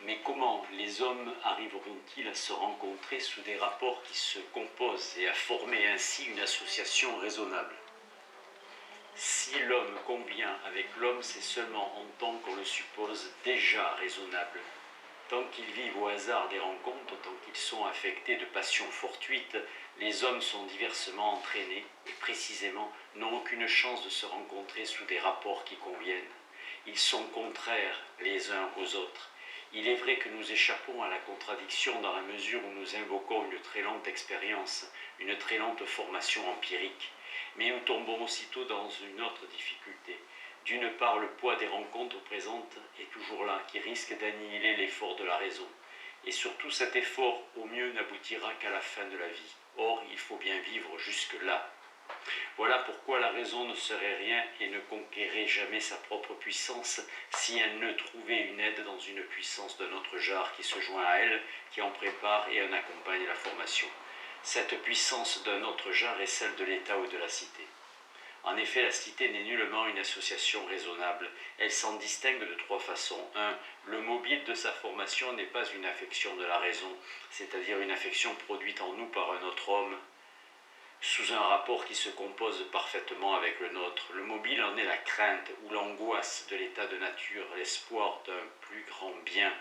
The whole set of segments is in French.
Mais comment les hommes arriveront-ils à se rencontrer sous des rapports qui se composent et à former ainsi une association raisonnable? Si l'homme convient avec l'homme, c'est seulement en tant qu'on le suppose déjà raisonnable. Tant qu'ils vivent au hasard des rencontres, tant qu'ils sont affectés de passions fortuites, les hommes sont diversement entraînés et précisément n'ont aucune chance de se rencontrer sous des rapports qui conviennent. Ils sont contraires les uns aux autres. Il est vrai que nous échappons à la contradiction dans la mesure où nous invoquons une très lente expérience, une très lente formation empirique. Mais nous tombons aussitôt dans une autre difficulté. D'une part, le poids des rencontres présentes est toujours là, qui risque d'annihiler l'effort de la raison. Et surtout, cet effort, au mieux, n'aboutira qu'à la fin de la vie. Or, il faut bien vivre jusque-là. Voilà pourquoi la raison ne serait rien et ne conquérait jamais sa propre puissance si elle ne trouvait une aide dans une puissance d'un autre genre qui se joint à elle, qui en prépare et en accompagne la formation. Cette puissance d'un autre genre est celle de l'État ou de la cité. En effet, la cité n'est nullement une association raisonnable. Elle s'en distingue de trois façons. 1. Le mobile de sa formation n'est pas une affection de la raison, c'est-à-dire une affection produite en nous par un autre homme, sous un rapport qui se compose parfaitement avec le nôtre. Le mobile en est la crainte ou l'angoisse de l'état de nature, l'espoir d'un plus grand bien.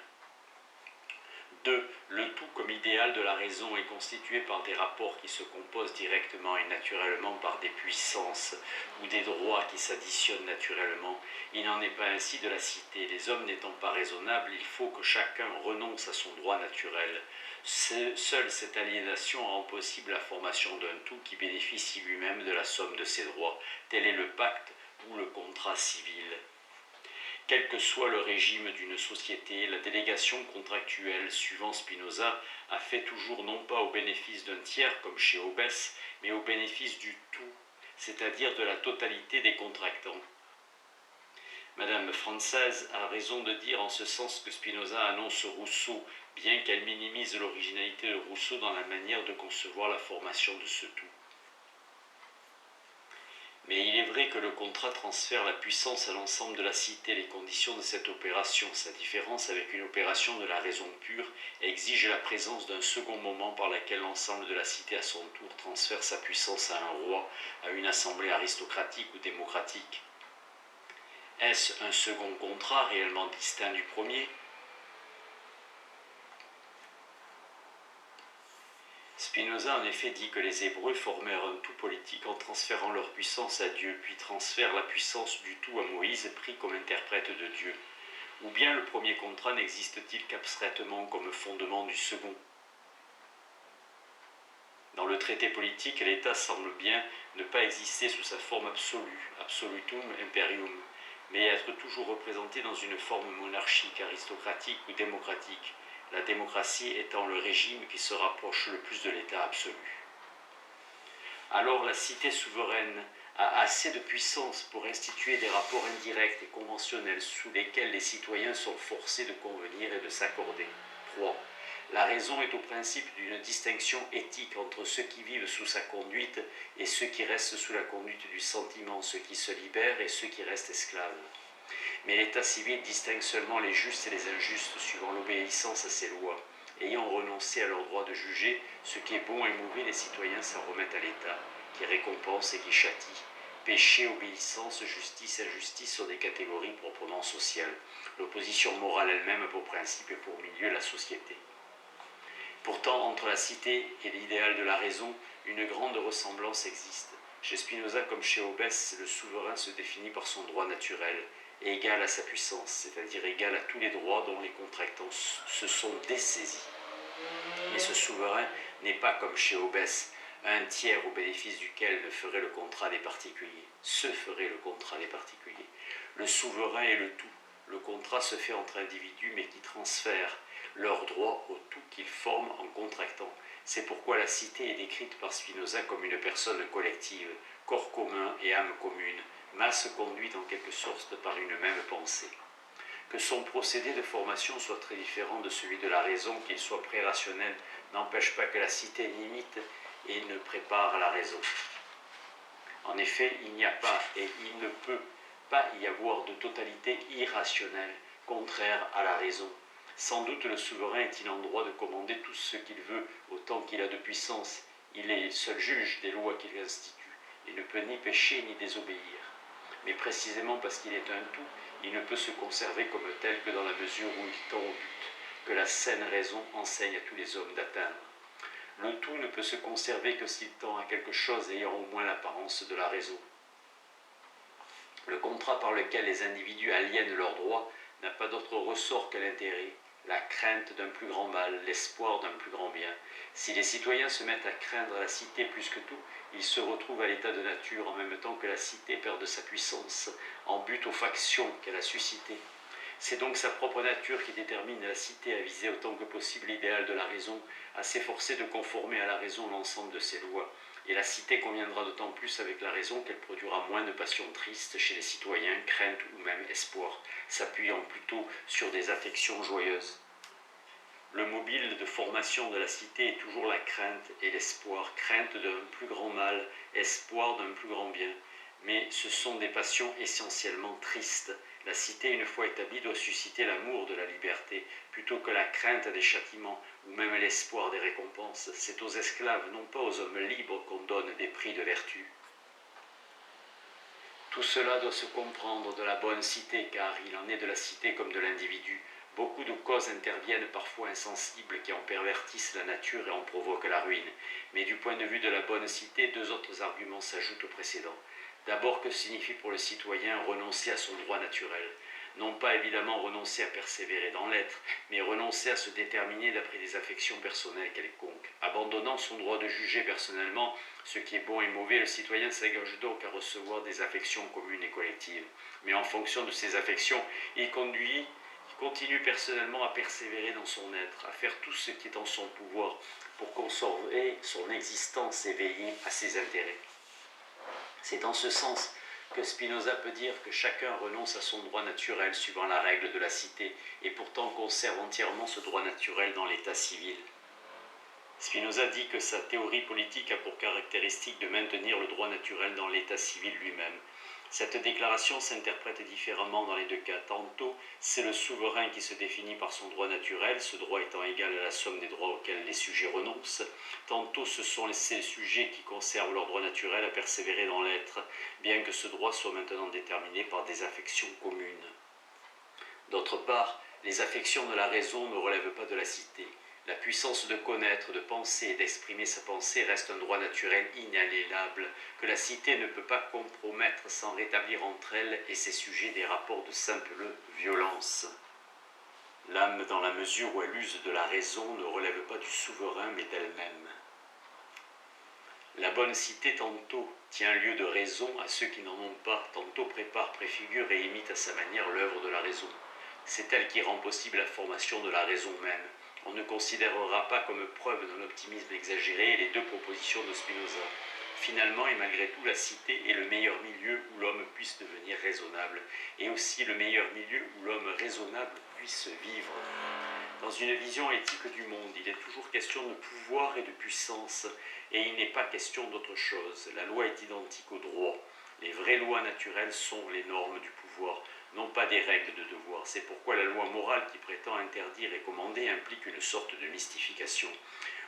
2. Le tout comme idéal de la raison est constitué par des rapports qui se composent directement et naturellement par des puissances ou des droits qui s'additionnent naturellement. Il n'en est pas ainsi de la cité. Les hommes n'étant pas raisonnables, il faut que chacun renonce à son droit naturel. Seule cette aliénation rend possible la formation d'un tout qui bénéficie lui-même de la somme de ses droits. Tel est le pacte ou le contrat civil. Quel que soit le régime d'une société, la délégation contractuelle, suivant Spinoza, a fait toujours non pas au bénéfice d'un tiers, comme chez Hobbes, mais au bénéfice du tout, c'est-à-dire de la totalité des contractants. Madame Française a raison de dire en ce sens que Spinoza annonce Rousseau, bien qu'elle minimise l'originalité de Rousseau dans la manière de concevoir la formation de ce tout. Mais il est vrai que le contrat transfère la puissance à l'ensemble de la cité. Les conditions de cette opération, sa différence avec une opération de la raison pure, exige la présence d'un second moment par lequel l'ensemble de la cité à son tour transfère sa puissance à un roi, à une assemblée aristocratique ou démocratique. Est-ce un second contrat réellement distinct du premier ? Spinoza en effet dit que les Hébreux formèrent un tout politique en transférant leur puissance à Dieu, puis transfèrent la puissance du tout à Moïse, pris comme interprète de Dieu. Ou bien le premier contrat n'existe-t-il qu'abstraitement comme fondement du second ? Dans le traité politique, l'État semble bien ne pas exister sous sa forme absolue, absolutum imperium, mais être toujours représenté dans une forme monarchique, aristocratique ou démocratique, la démocratie étant le régime qui se rapproche le plus de l'État absolu. Alors la cité souveraine a assez de puissance pour instituer des rapports indirects et conventionnels sous lesquels les citoyens sont forcés de convenir et de s'accorder. 3. La raison est au principe d'une distinction éthique entre ceux qui vivent sous sa conduite et ceux qui restent sous la conduite du sentiment, ceux qui se libèrent et ceux qui restent esclaves. Mais l'état civil distingue seulement les justes et les injustes suivant l'obéissance à ses lois. Ayant renoncé à leur droit de juger, ce qui est bon et mauvais, les citoyens s'en remettent à l'État, qui récompense et qui châtie. Péché, obéissance, justice, injustice sont des catégories proprement sociales. L'opposition morale elle-même a pour principe et pour milieu la société. Pourtant, entre la cité et l'idéal de la raison, une grande ressemblance existe. Chez Spinoza comme chez Hobbes, le souverain se définit par son droit naturel, et égal à sa puissance, c'est-à-dire égal à tous les droits dont les contractants se sont dessaisis. Mais ce souverain n'est pas comme chez Hobbes, un tiers au bénéfice duquel ne ferait le contrat des particuliers. Ce ferait le contrat des particuliers. Le souverain est le tout. Le contrat se fait entre individus, mais qui transfèrent leurs droits au tout qu'ils forment en contractant. C'est pourquoi la cité est décrite par Spinoza comme une personne collective, corps commun et âme commune, masse conduite en quelque sorte par une même pensée. Que son procédé de formation soit très différent de celui de la raison, qu'il soit pré-rationnel, n'empêche pas que la cité limite et ne prépare la raison. En effet, il n'y a pas et il ne peut pas y avoir de totalité irrationnelle, contraire à la raison. Sans doute le souverain est-il en droit de commander tout ce qu'il veut autant qu'il a de puissance. Il est seul juge des lois qu'il institue et ne peut ni pécher ni désobéir. Mais précisément parce qu'il est un tout, il ne peut se conserver comme tel que dans la mesure où il tend au but, que la saine raison enseigne à tous les hommes d'atteindre. Le tout ne peut se conserver que s'il tend à quelque chose ayant au moins l'apparence de la raison. Le contrat par lequel les individus aliènent leurs droits n'a pas d'autre ressort que l'intérêt, la crainte d'un plus grand mal, l'espoir d'un plus grand bien. Si les citoyens se mettent à craindre la cité plus que tout, ils se retrouvent à l'état de nature en même temps que la cité perd de sa puissance, en but aux factions qu'elle a suscitées. C'est donc sa propre nature qui détermine la cité à viser autant que possible l'idéal de la raison, à s'efforcer de conformer à la raison l'ensemble de ses lois. Et la cité conviendra d'autant plus avec la raison qu'elle produira moins de passions tristes chez les citoyens, crainte ou même espoir, s'appuyant plutôt sur des affections joyeuses. Le mobile de formation de la cité est toujours la crainte et l'espoir, crainte d'un plus grand mal, espoir d'un plus grand bien. Mais ce sont des passions essentiellement tristes. La cité, une fois établie, doit susciter l'amour de la liberté, plutôt que la crainte des châtiments, ou même l'espoir des récompenses. C'est aux esclaves, non pas aux hommes libres, qu'on donne des prix de vertu. Tout cela doit se comprendre de la bonne cité, car il en est de la cité comme de l'individu. Beaucoup de causes interviennent parfois insensibles qui en pervertissent la nature et en provoquent la ruine. Mais du point de vue de la bonne cité, deux autres arguments s'ajoutent aux précédents. D'abord, que signifie pour le citoyen renoncer à son droit naturel? Non pas évidemment renoncer à persévérer dans l'être, mais renoncer à se déterminer d'après des affections personnelles quelconques. Abandonnant son droit de juger personnellement ce qui est bon et mauvais, le citoyen s'engage donc à recevoir des affections communes et collectives. Mais en fonction de ces affections, il continue personnellement à persévérer dans son être, à faire tout ce qui est en son pouvoir pour conserver son existence et veiller à ses intérêts. C'est en ce sens que Spinoza peut dire que chacun renonce à son droit naturel suivant la règle de la cité et pourtant conserve entièrement ce droit naturel dans l'état civil. Spinoza dit que sa théorie politique a pour caractéristique de maintenir le droit naturel dans l'état civil lui-même. Cette déclaration s'interprète différemment dans les deux cas. Tantôt, c'est le souverain qui se définit par son droit naturel, ce droit étant égal à la somme des droits auxquels les sujets renoncent. Tantôt, ce sont ces sujets qui conservent leur droit naturel à persévérer dans l'être, bien que ce droit soit maintenant déterminé par des affections communes. D'autre part, les affections de la raison ne relèvent pas de la cité. La puissance de connaître, de penser et d'exprimer sa pensée reste un droit naturel inaliénable que la cité ne peut pas compromettre sans rétablir entre elle et ses sujets des rapports de simple violence. L'âme, dans la mesure où elle use de la raison, ne relève pas du souverain mais d'elle-même. La bonne cité tantôt tient lieu de raison à ceux qui n'en ont pas, tantôt prépare, préfigure et imite à sa manière l'œuvre de la raison. C'est elle qui rend possible la formation de la raison même. On ne considérera pas comme preuve d'un optimisme exagéré les deux propositions de Spinoza. Finalement et malgré tout, la cité est le meilleur milieu où l'homme puisse devenir raisonnable, et aussi le meilleur milieu où l'homme raisonnable puisse vivre. Dans une vision éthique du monde, il est toujours question de pouvoir et de puissance, et il n'est pas question d'autre chose. La loi est identique au droit. Les vraies lois naturelles sont les normes du pouvoir, non pas des règles de devoir. C'est pourquoi la loi morale qui prétend interdire et commander implique une sorte de mystification.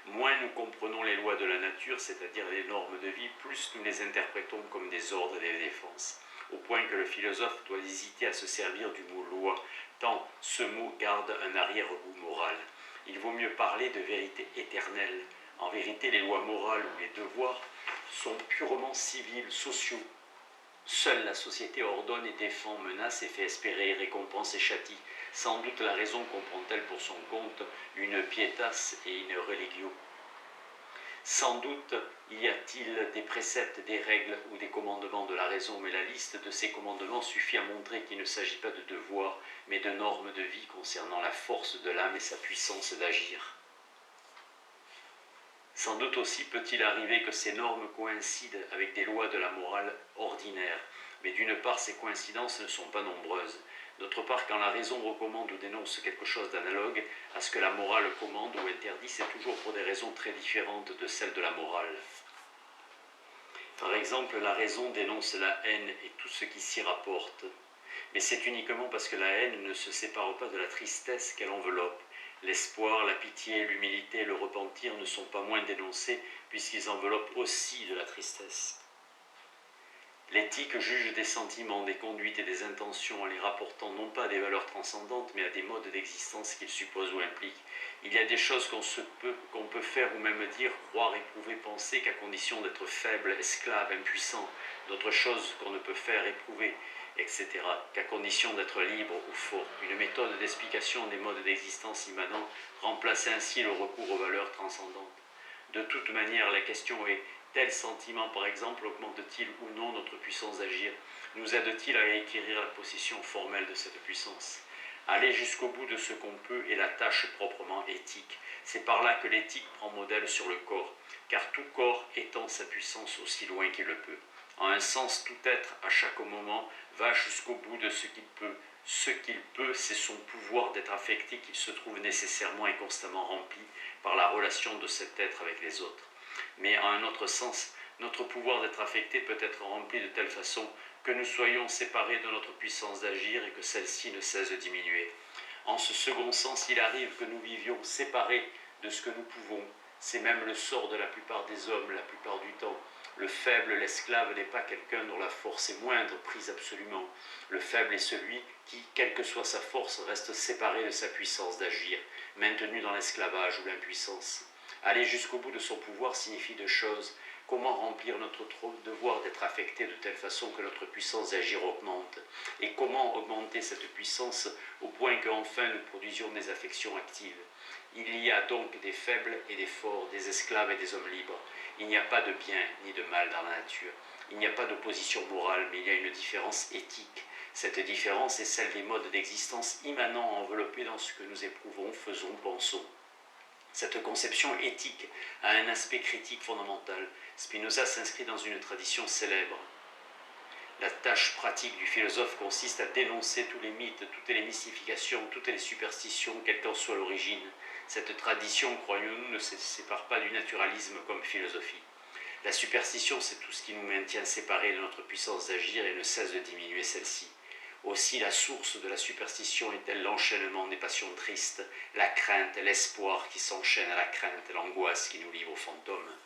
Moins nous comprenons les lois de la nature, c'est-à-dire les normes de vie, plus nous les interprétons comme des ordres et des défenses, au point que le philosophe doit hésiter à se servir du mot loi, tant ce mot garde un arrière-goût moral. Il vaut mieux parler de vérité éternelle. En vérité, les lois morales ou les devoirs sont purement civils, sociaux. Seule la société ordonne et défend, menace et fait espérer, récompense et châtie. Sans doute la raison comprend-elle pour son compte une pietas et une religio. Sans doute y a-t-il des préceptes, des règles ou des commandements de la raison, mais la liste de ces commandements suffit à montrer qu'il ne s'agit pas de devoirs, mais de normes de vie concernant la force de l'âme et sa puissance d'agir. Sans doute aussi peut-il arriver que ces normes coïncident avec des lois de la morale ordinaire, mais d'une part ces coïncidences ne sont pas nombreuses. D'autre part, quand la raison recommande ou dénonce quelque chose d'analogue à ce que la morale commande ou interdit, c'est toujours pour des raisons très différentes de celles de la morale. Par exemple, la raison dénonce la haine et tout ce qui s'y rapporte, Mais c'est uniquement parce que la haine ne se sépare pas de la tristesse qu'elle enveloppe. L'espoir, la pitié, l'humilité, le repentir ne sont pas moins dénoncés puisqu'ils enveloppent aussi de la tristesse. L'éthique juge des sentiments, des conduites et des intentions en les rapportant non pas à des valeurs transcendantes mais à des modes d'existence qu'ils supposent ou impliquent. Il y a des choses qu'on peut faire ou même dire, croire, éprouver, penser qu'à condition d'être faible, esclave, impuissant, d'autres choses qu'on ne peut faire, éprouver, etc., qu'à condition d'être libre ou fort. Une méthode d'explication des modes d'existence immanents remplace ainsi le recours aux valeurs transcendantes. De toute manière, la question est: tel sentiment, par exemple, augmente-t-il ou non notre puissance d'agir? Nous aide-t-il à acquérir la possession formelle de cette puissance? Aller jusqu'au bout de ce qu'on peut est la tâche proprement éthique. C'est par là que l'éthique prend modèle sur le corps, car tout corps étend sa puissance aussi loin qu'il le peut. En un sens, tout être, à chaque moment, va jusqu'au bout de ce qu'il peut. Ce qu'il peut, c'est son pouvoir d'être affecté qu'il se trouve nécessairement et constamment rempli par la relation de cet être avec les autres. Mais en un autre sens, notre pouvoir d'être affecté peut être rempli de telle façon que nous soyons séparés de notre puissance d'agir et que celle-ci ne cesse de diminuer. En ce second sens, il arrive que nous vivions séparés de ce que nous pouvons. C'est même le sort de la plupart des hommes, la plupart du temps. Le faible, l'esclave, n'est pas quelqu'un dont la force est moindre, prise absolument. Le faible est celui qui, quelle que soit sa force, reste séparé de sa puissance d'agir, maintenu dans l'esclavage ou l'impuissance. Aller jusqu'au bout de son pouvoir signifie deux choses. Comment remplir notre devoir d'être affecté de telle façon que notre puissance d'agir augmente? Et comment augmenter cette puissance au point qu'enfin nous produisions des affections actives? Il y a donc des faibles et des forts, des esclaves et des hommes libres. Il n'y a pas de bien ni de mal dans la nature. Il n'y a pas d'opposition morale, mais il y a une différence éthique. Cette différence est celle des modes d'existence immanents enveloppés dans ce que nous éprouvons, faisons, pensons. Cette conception éthique a un aspect critique fondamental. Spinoza s'inscrit dans une tradition célèbre. La tâche pratique du philosophe consiste à dénoncer tous les mythes, toutes les mystifications, toutes les superstitions, quelle qu'en soit l'origine. Cette tradition, croyons-nous, ne se sépare pas du naturalisme comme philosophie. La superstition, c'est tout ce qui nous maintient séparés de notre puissance d'agir et ne cesse de diminuer celle-ci. Aussi la source de la superstition est-elle l'enchaînement des passions tristes, la crainte, l'espoir qui s'enchaîne à la crainte, l'angoisse qui nous livre aux fantômes.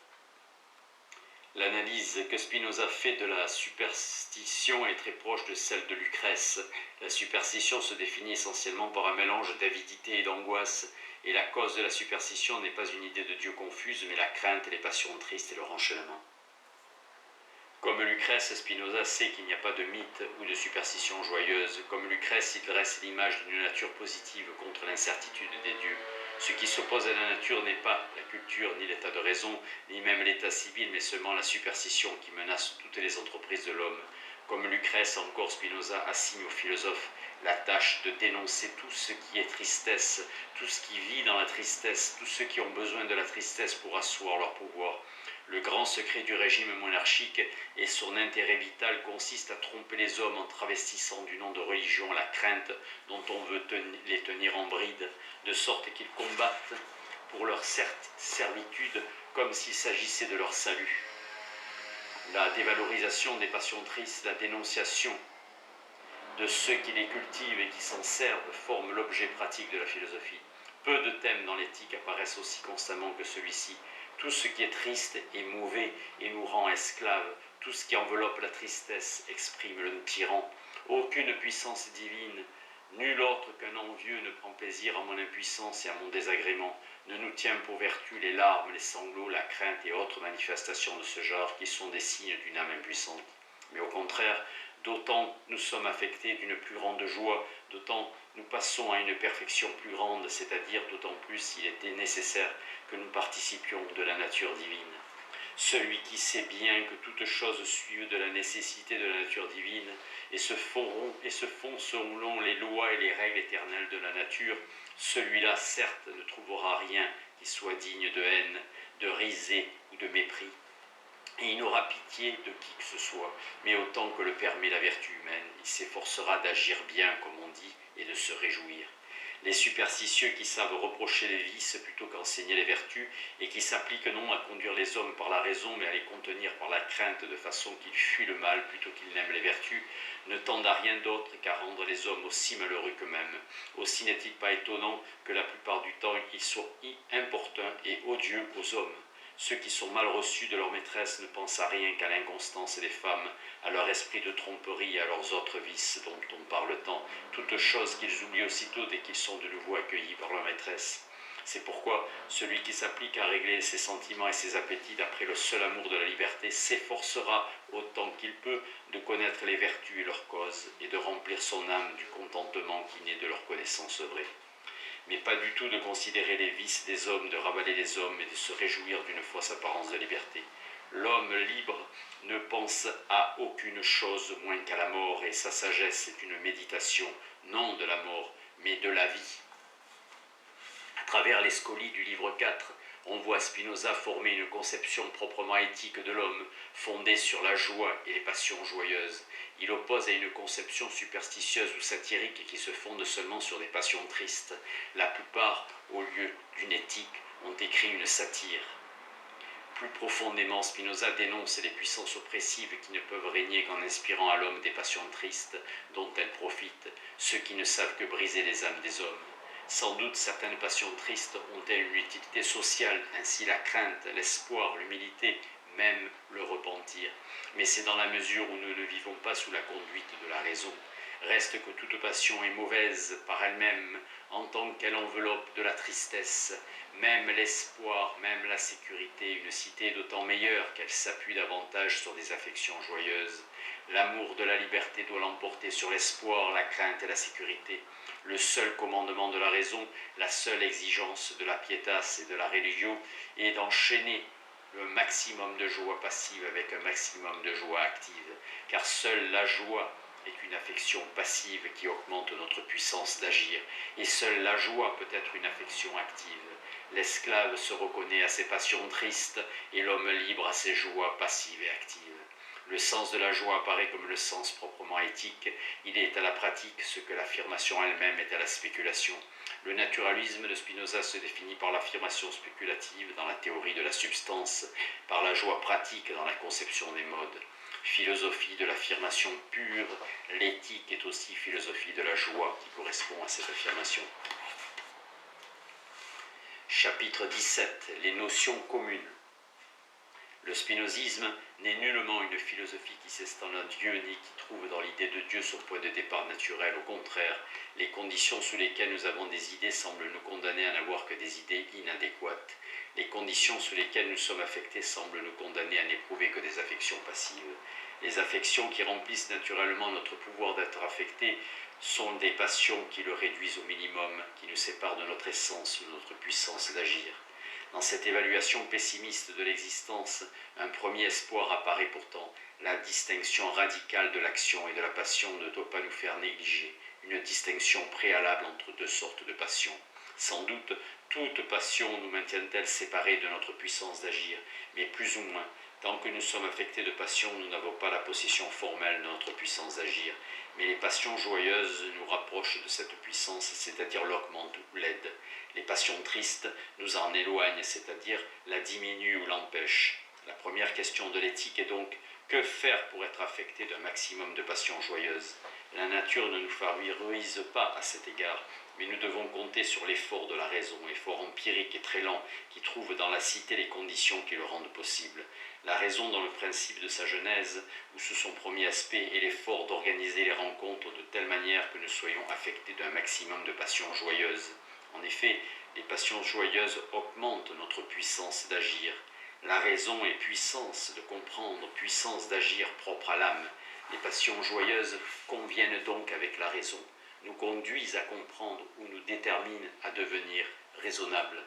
L'analyse que Spinoza fait de la superstition est très proche de celle de Lucrèce. La superstition se définit essentiellement par un mélange d'avidité et d'angoisse, et la cause de la superstition n'est pas une idée de Dieu confuse, mais la crainte, les passions tristes et leur enchaînement. Comme Lucrèce, Spinoza sait qu'il n'y a pas de mythe ou de superstition joyeuse. Comme Lucrèce, il dresse l'image d'une nature positive contre l'incertitude des dieux. Ce qui s'oppose à la nature n'est pas la culture, ni l'état de raison, ni même l'état civil, mais seulement la superstition qui menace toutes les entreprises de l'homme. Comme Lucrèce, encore Spinoza assigne aux philosophes la tâche de dénoncer tout ce qui est tristesse, tout ce qui vit dans la tristesse, tous ceux qui ont besoin de la tristesse pour asseoir leur pouvoir. Le grand secret du régime monarchique et son intérêt vital consiste à tromper les hommes en travestissant du nom de religion la crainte dont on veut les tenir en bride, de sorte qu'ils combattent pour leur servitude comme s'il s'agissait de leur salut. La dévalorisation des passions tristes, la dénonciation de ceux qui les cultivent et qui s'en servent forment l'objet pratique de la philosophie. Peu de thèmes dans l'éthique apparaissent aussi constamment que celui-ci. Tout ce qui est triste est mauvais et nous rend esclaves. Tout ce qui enveloppe la tristesse exprime le tyran. Aucune puissance divine, nul autre qu'un envieux ne prend plaisir à mon impuissance et à mon désagrément, ne nous tient pour vertu les larmes, les sanglots, la crainte et autres manifestations de ce genre qui sont des signes d'une âme impuissante. Mais au contraire, d'autant nous sommes affectés d'une plus grande joie, d'autant nous passons à une perfection plus grande, c'est-à-dire d'autant plus il était nécessaire que nous participions de la nature divine. Celui qui sait bien que toutes choses suivent de la nécessité de la nature divine et se font selon les lois et les règles éternelles de la nature, celui-là certes ne trouvera rien qui soit digne de haine, de risée ou de mépris. Et il n'aura pitié de qui que ce soit, mais autant que le permet la vertu humaine, il s'efforcera d'agir bien, comme on dit, et de se réjouir. Les superstitieux qui savent reprocher les vices plutôt qu'enseigner les vertus, et qui s'appliquent non à conduire les hommes par la raison, mais à les contenir par la crainte, de façon qu'ils fuient le mal plutôt qu'ils n'aiment les vertus, ne tendent à rien d'autre qu'à rendre les hommes aussi malheureux qu'eux-mêmes. Aussi n'est-il pas étonnant que la plupart du temps ils soient importuns et odieux aux hommes. Ceux qui sont mal reçus de leur maîtresse ne pensent à rien qu'à l'inconstance des femmes, à leur esprit de tromperie et à leurs autres vices dont on parle tant, toutes choses qu'ils oublient aussitôt dès qu'ils sont de nouveau accueillis par leur maîtresse. C'est pourquoi celui qui s'applique à régler ses sentiments et ses appétits d'après le seul amour de la liberté s'efforcera autant qu'il peut de connaître les vertus et leurs causes et de remplir son âme du contentement qui naît de leur connaissance vraie. Mais pas du tout de considérer les vices des hommes, de ravaler les hommes et de se réjouir d'une fausse apparence de liberté. L'homme libre ne pense à aucune chose moins qu'à la mort, et sa sagesse est une méditation, non de la mort, mais de la vie. À travers les scolies du livre 4, on voit Spinoza former une conception proprement éthique de l'homme, fondée sur la joie et les passions joyeuses. Il oppose à une conception superstitieuse ou satirique qui se fonde seulement sur des passions tristes. La plupart, au lieu d'une éthique, ont écrit une satire. Plus profondément, Spinoza dénonce les puissances oppressives qui ne peuvent régner qu'en inspirant à l'homme des passions tristes dont elles profitent, ceux qui ne savent que briser les âmes des hommes. Sans doute certaines passions tristes ont-elles une utilité sociale, ainsi la crainte, l'espoir, l'humilité, même le repentir. Mais c'est dans la mesure où nous ne vivons pas sous la conduite de la raison. Reste que toute passion est mauvaise par elle-même, en tant qu'elle enveloppe de la tristesse. Même l'espoir, même la sécurité, une cité d'autant meilleure qu'elle s'appuie davantage sur des affections joyeuses. L'amour de la liberté doit l'emporter sur l'espoir, la crainte et la sécurité. Le seul commandement de la raison, la seule exigence de la pietas et de la religio est d'enchaîner le maximum de joie passive avec un maximum de joie active, car seule la joie est une affection passive qui augmente notre puissance d'agir, et seule la joie peut être une affection active. L'esclave se reconnaît à ses passions tristes et l'homme libre à ses joies passives et actives. Le sens de la joie apparaît comme le sens proprement éthique, il est à la pratique ce que l'affirmation elle-même est à la spéculation. Le naturalisme de Spinoza se définit par l'affirmation spéculative dans la théorie de la substance, par la joie pratique dans la conception des modes. Philosophie de l'affirmation pure, l'éthique est aussi philosophie de la joie qui correspond à cette affirmation. Chapitre 17. Les notions communes. Le spinozisme n'est nullement une philosophie qui s'estend à Dieu ni qui trouve dans l'idée de Dieu son point de départ naturel. Au contraire, les conditions sous lesquelles nous avons des idées semblent nous condamner à n'avoir que des idées inadéquates. Les conditions sous lesquelles nous sommes affectés semblent nous condamner à n'éprouver que des affections passives. Les affections qui remplissent naturellement notre pouvoir d'être affectés sont des passions qui le réduisent au minimum, qui nous séparent de notre essence, de notre puissance d'agir. Dans cette évaluation pessimiste de l'existence, un premier espoir apparaît pourtant. La distinction radicale de l'action et de la passion ne doit pas nous faire négliger une distinction préalable entre deux sortes de passions. Sans doute, toute passion nous maintient-elle séparés de notre puissance d'agir, mais plus ou moins. Tant que nous sommes affectés de passion, nous n'avons pas la possession formelle de notre puissance d'agir. Mais les passions joyeuses nous rapprochent de cette puissance, c'est-à-dire l'augmentent ou l'aident. Les passions tristes nous en éloignent, c'est-à-dire la diminuent ou l'empêchent. La première question de l'éthique est donc, que faire pour être affecté d'un maximum de passions joyeuses? La nature ne nous favorise pas à cet égard, mais nous devons compter sur l'effort de la raison, effort empirique et très lent, qui trouve dans la cité les conditions qui le rendent possible. La raison dans le principe de sa genèse, ou sous son premier aspect, est l'effort d'organiser les rencontres de telle manière que nous soyons affectés d'un maximum de passions joyeuses. En effet, les passions joyeuses augmentent notre puissance d'agir. La raison est puissance de comprendre, puissance d'agir propre à l'âme. Les passions joyeuses conviennent donc avec la raison, nous conduisent à comprendre ou nous déterminent à devenir raisonnables.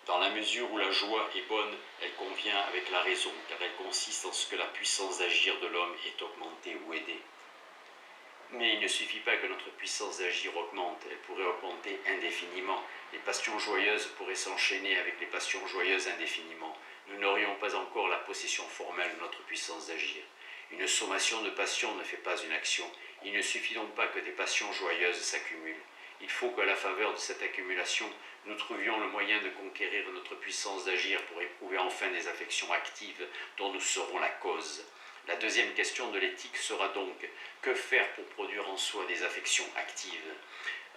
Dans la mesure où la joie est bonne, elle convient avec la raison, car elle consiste en ce que la puissance d'agir de l'homme est augmentée ou aidée. Mais il ne suffit pas que notre puissance d'agir augmente, elle pourrait augmenter indéfiniment. Les passions joyeuses pourraient s'enchaîner avec les passions joyeuses indéfiniment. Nous n'aurions pas encore la possession formelle de notre puissance d'agir. Une sommation de passions ne fait pas une action. Il ne suffit donc pas que des passions joyeuses s'accumulent. Il faut qu'à la faveur de cette accumulation, nous trouvions le moyen de conquérir notre puissance d'agir pour éprouver enfin des affections actives dont nous serons la cause. La deuxième question de l'éthique sera donc: que faire pour produire en soi des affections actives ?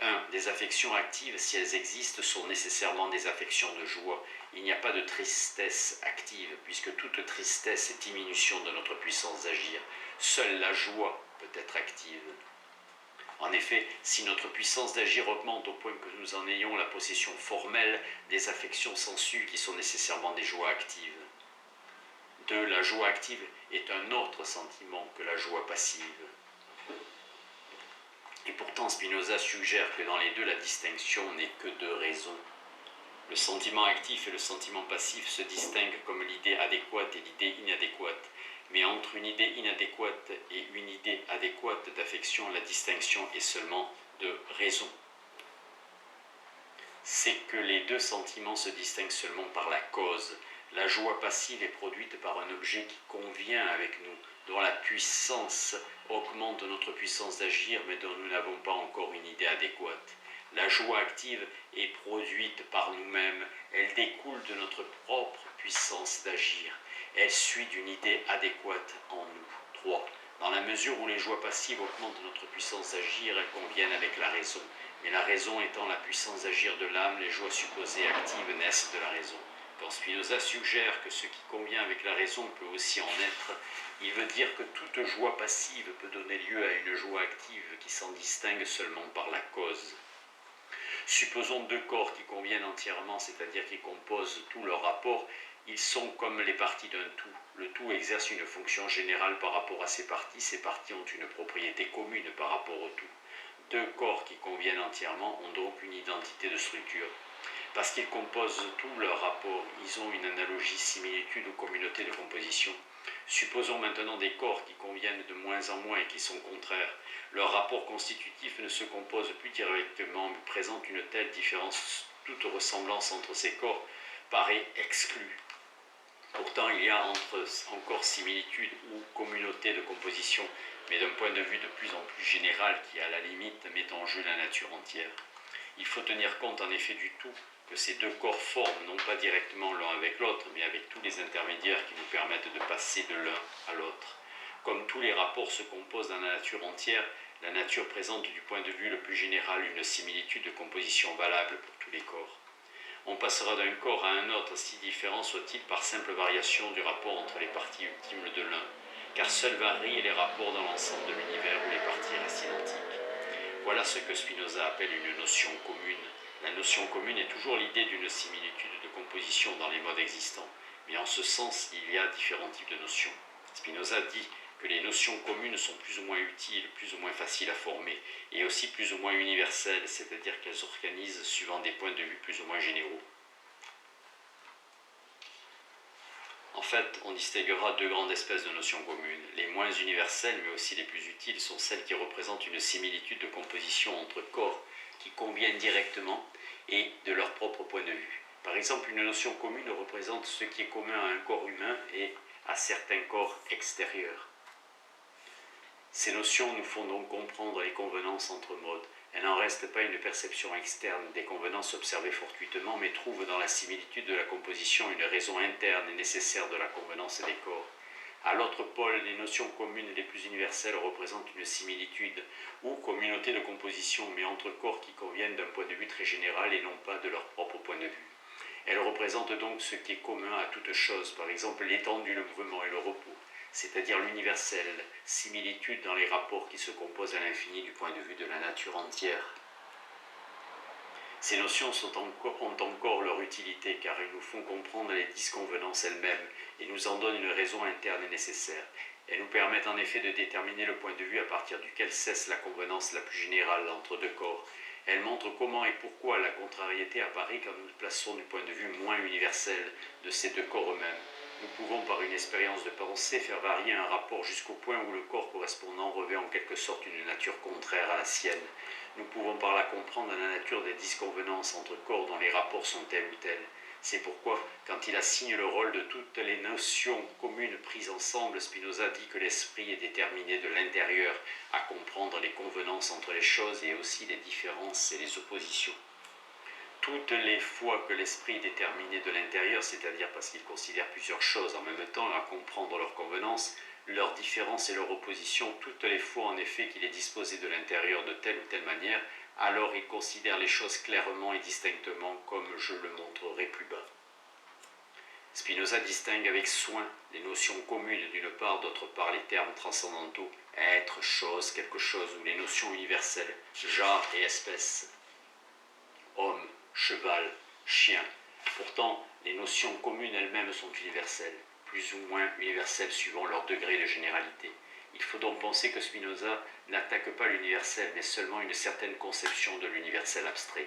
1. Des affections actives, si elles existent, sont nécessairement des affections de joie. Il n'y a pas de tristesse active, puisque toute tristesse est diminution de notre puissance d'agir. Seule la joie peut être active. En effet, si notre puissance d'agir augmente au point que nous en ayons la possession formelle, des affections s'ensuivent qui sont nécessairement des joies actives. 2. La joie active est un autre sentiment que la joie passive. Et pourtant, Spinoza suggère que dans les deux, la distinction n'est que de raison. Le sentiment actif et le sentiment passif se distinguent comme l'idée adéquate et l'idée inadéquate. Mais entre une idée inadéquate et une idée adéquate d'affection, la distinction est seulement de raison. C'est que les deux sentiments se distinguent seulement par la cause. La joie passive est produite par un objet qui convient avec nous, dont la puissance augmente notre puissance d'agir, mais dont nous n'avons pas encore une idée adéquate. La joie active est produite par nous-mêmes, elle découle de notre propre puissance d'agir. Elle suit d'une idée adéquate en nous. 3. Dans la mesure où les joies passives augmentent notre puissance d'agir, elles conviennent avec la raison. Mais la raison étant la puissance d'agir de l'âme, les joies supposées actives naissent de la raison. Quand Spinoza suggère que ce qui convient avec la raison peut aussi en être, il veut dire que toute joie passive peut donner lieu à une joie active qui s'en distingue seulement par la cause. Supposons deux corps qui conviennent entièrement, c'est-à-dire qui composent tout leur rapport. Ils sont comme les parties d'un tout. Le tout exerce une fonction générale par rapport à ses parties ont une propriété commune par rapport au tout. Deux corps qui conviennent entièrement ont donc une identité de structure. Parce qu'ils composent tout leur rapport, ils ont une analogie, similitude ou communauté de composition. Supposons maintenant des corps qui conviennent de moins en moins et qui sont contraires. Leur rapport constitutif ne se compose plus directement, mais présente une telle différence, toute ressemblance entre ces corps paraît exclue. Pourtant, il y a encore similitude ou communauté de composition, mais d'un point de vue de plus en plus général qui, à la limite, met en jeu la nature entière. Il faut tenir compte en effet du tout que ces deux corps forment, non pas directement l'un avec l'autre, mais avec tous les intermédiaires qui nous permettent de passer de l'un à l'autre. Comme tous les rapports se composent dans la nature entière, la nature présente du point de vue le plus général une similitude de composition valable pour tous les corps. On passera d'un corps à un autre, si différent soit-il par simple variation du rapport entre les parties ultimes de l'un, car seuls varient les rapports dans l'ensemble de l'univers où les parties restent identiques. Voilà ce que Spinoza appelle une notion commune. La notion commune est toujours l'idée d'une similitude de composition dans les modes existants, mais en ce sens, il y a différents types de notions. Spinoza dit que les notions communes sont plus ou moins utiles, plus ou moins faciles à former, et aussi plus ou moins universelles, c'est-à-dire qu'elles s'organisent suivant des points de vue plus ou moins généraux. En fait, on distinguera deux grandes espèces de notions communes. Les moins universelles, mais aussi les plus utiles, sont celles qui représentent une similitude de composition entre corps qui conviennent directement et de leur propre point de vue. Par exemple, une notion commune représente ce qui est commun à un corps humain et à certains corps extérieurs. Ces notions nous font donc comprendre les convenances entre modes. Elles n'en restent pas une perception externe des convenances observées fortuitement, mais trouvent dans la similitude de la composition une raison interne et nécessaire de la convenance des corps. À l'autre pôle, les notions communes les plus universelles représentent une similitude ou communauté de composition, mais entre corps qui conviennent d'un point de vue très général et non pas de leur propre point de vue. Elles représentent donc ce qui est commun à toute chose, par exemple l'étendue, le mouvement et le repos, c'est-à-dire l'universelle similitude dans les rapports qui se composent à l'infini du point de vue de la nature entière. Ces notions ont encore leur utilité car elles nous font comprendre les disconvenances elles-mêmes et nous en donnent une raison interne et nécessaire. Elles nous permettent en effet de déterminer le point de vue à partir duquel cesse la convenance la plus générale entre deux corps. Elles montrent comment et pourquoi la contrariété apparaît quand nous nous plaçons du point de vue moins universel de ces deux corps eux-mêmes. Nous pouvons par une expérience de pensée faire varier un rapport jusqu'au point où le corps correspondant revêt en quelque sorte une nature contraire à la sienne. Nous pouvons par là comprendre la nature des disconvenances entre corps dont les rapports sont tels ou tels. C'est pourquoi, quand il assigne le rôle de toutes les notions communes prises ensemble, Spinoza dit que l'esprit est déterminé de l'intérieur à comprendre les convenances entre les choses et aussi les différences et les oppositions. Toutes les fois que l'esprit est déterminé de l'intérieur, c'est-à-dire parce qu'il considère plusieurs choses en même temps à comprendre leurs convenances, leurs différences et leurs oppositions, toutes les fois en effet qu'il est disposé de l'intérieur de telle ou telle manière, alors il considère les choses clairement et distinctement, comme je le montrerai plus bas. Spinoza distingue avec soin les notions communes d'une part, d'autre part les termes transcendantaux, être, chose, quelque chose, ou les notions universelles, genre et espèce, homme, cheval, chien. Pourtant, les notions communes elles-mêmes sont universelles, plus ou moins universelles suivant leur degré de généralité. Il faut donc penser que Spinoza n'attaque pas l'universel, mais seulement une certaine conception de l'universel abstrait.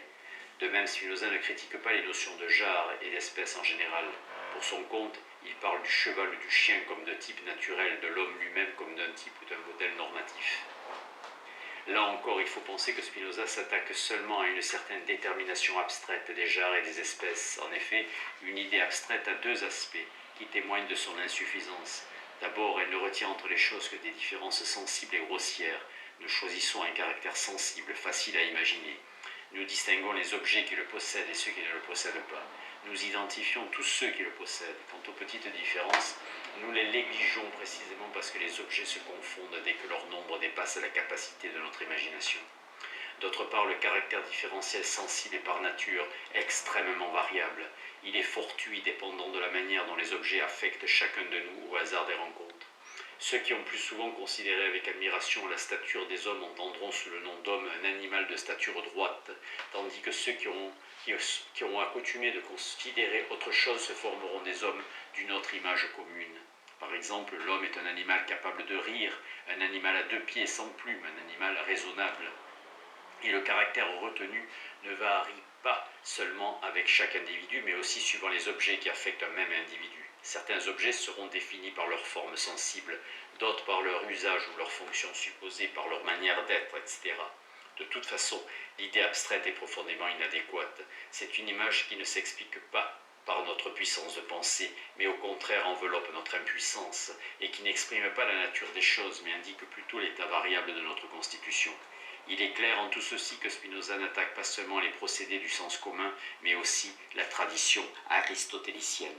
De même, Spinoza ne critique pas les notions de genre et d'espèce en général. Pour son compte, il parle du cheval ou du chien comme de type naturel, de l'homme lui-même comme d'un type ou d'un modèle normatif. Là encore, il faut penser que Spinoza s'attaque seulement à une certaine détermination abstraite des genres et des espèces. En effet, une idée abstraite a deux aspects qui témoignent de son insuffisance. D'abord, elle ne retient entre les choses que des différences sensibles et grossières. Nous choisissons un caractère sensible, facile à imaginer. Nous distinguons les objets qui le possèdent et ceux qui ne le possèdent pas. Nous identifions tous ceux qui le possèdent. Quant aux petites différences, nous les négligeons précisément parce que les objets se confondent dès que leur nombre dépasse la capacité de notre imagination. D'autre part, le caractère différentiel sensible est par nature extrêmement variable. Il est fortuit, dépendant de la manière dont les objets affectent chacun de nous au hasard des rencontres. Ceux qui ont plus souvent considéré avec admiration la stature des hommes entendront sous le nom d'homme un animal de stature droite, tandis que ceux qui ont accoutumé de considérer autre chose se formeront des hommes d'une autre image commune. Par exemple, l'homme est un animal capable de rire, un animal à deux pieds sans plume, un animal raisonnable. Et le caractère retenu ne varie pas seulement avec chaque individu, mais aussi suivant les objets qui affectent un même individu. Certains objets seront définis par leur forme sensible, d'autres par leur usage ou leur fonction supposée, par leur manière d'être, etc. De toute façon, l'idée abstraite est profondément inadéquate. C'est une image qui ne s'explique pas par notre puissance de pensée, mais au contraire enveloppe notre impuissance, et qui n'exprime pas la nature des choses, mais indique plutôt l'état variable de notre constitution. Il est clair en tout ceci que Spinoza n'attaque pas seulement les procédés du sens commun, mais aussi la tradition aristotélicienne.